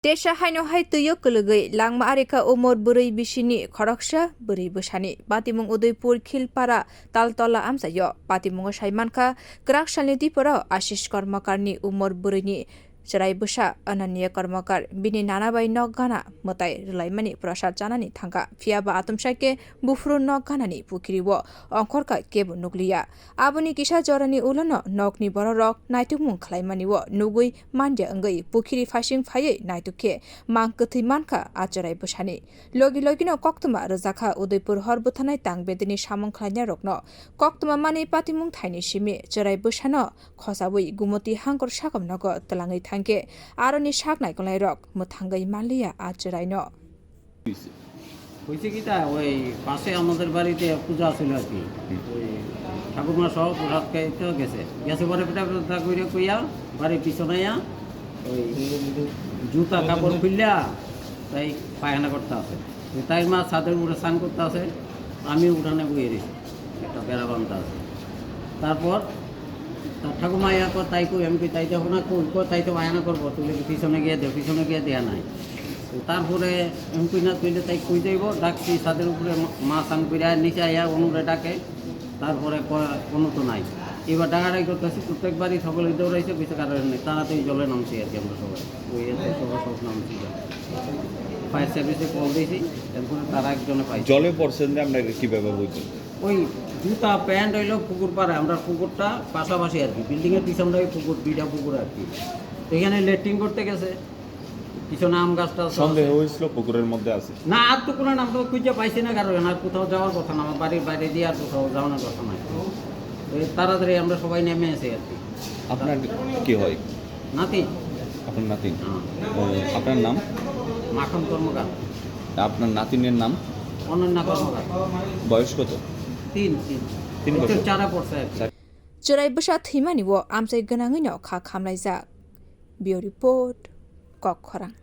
Tesha haino hai tuyo kulugai langma areka umur burai bisini khoroksa burai busani Batimung Udaipur Khilpara Taltola amsayo Batimung Saimanka Krak Shalniti poro Ashish Karmakarni umur burai Serai busa anania karmakar bini nanabai nok gana mutai relaimani prasad janani thangka fiaba atumsake bufru nok ganani pukiriwo ongkorka kebu nukliya aboni kisa jorani ulano nokni bororok naitumung khlaimaniwo nugui mandya angai pukiri fashing phaye naituke mangkuthi manka acharai busani logi-logino koktuma rajaka Udaipur horbuthanai tangbedini samung khlaina rokno koktuma mani patimung thaini simi charai busano khosabui gumoti hangkor sakam nago talangai Ke aroni saknai kolai rok muthangai Malia আচরাইনো হইছে কিটা ওই পাশে আমাদের বাড়িতে পূজা ছিল আর কি ওই ঠাকুরমা সহ প্রসাদ খাইতে গেছে পরে পিঠা কইরা কইয়া বাড়ির পিছনাইয়া ওই জুতা কাপড় খুললা তাই পায়খানা করতে আছে তাই মা ছাদের উপরে স্নান করতে আছে আমি উঠানে বইয়ে দিছি একটা বেড়া বান্ধা আছে তারপর ঠাকুমা ইয়া কর তাই কই আমি তাই দেখো না কই তাই তো বায়না করবো তুই পিছনে গিয়ে দেয়া নাই তারপরে আমি কই না তুইলে তাই কই যাইব ডাকছি ছাদের উপরে মা স্নান করে নিচে আইয়া অনুরে ডাকে তারপরে কোনো তো নাই এবার ডাকাডাকি করতেছি প্রত্যেকবারই সকলে দৌড়াইছে কিছু কারণ নেই তাড়াতাড়ি জলে নামছি আর কি আমরা সবাই ওই সব নামছি ফায়ার সার্ভিসে কল দিয়েছি এরপরে তারা একজনে পাই জলে পড়ছেন আপনাকে কীভাবে বুঝছেন ওই জুতা প্যান্ট হইলো পুকুর পাড়ে আমরা পুকুরটা পাশাপাশি আর কি বিল্ডিংয়ের পিছনটা পুকুর দুইটা পুকুর আর কি এখানে লেট্রিন করতে গেছে পিছনে আম গাছটা সন্দেহ হয়েছিল পুকুরের মধ্যে আছে না আর তো কোনো নাম তো খুঁজে পাইছি না কারণ আর কোথাও যাওয়ার কথা না আমার বাড়ির বাইরে দিয়ে আর কোথাও যাওয়ানোর কথা নাই তাড়াতাড়ি আমরা সবাই নেমে এসে আর কি আপনার কি হয় নাতি আপনার নাতিন আপনার নাম মাখন কর্মকার আপনার নাতিনের নাম অনন্যা কর্মকার বয়স কত 3 বছর চারা পড়ছে Cerai busa thimani wo amsai ganangino kha khamlaijak Bio report Kok Khorang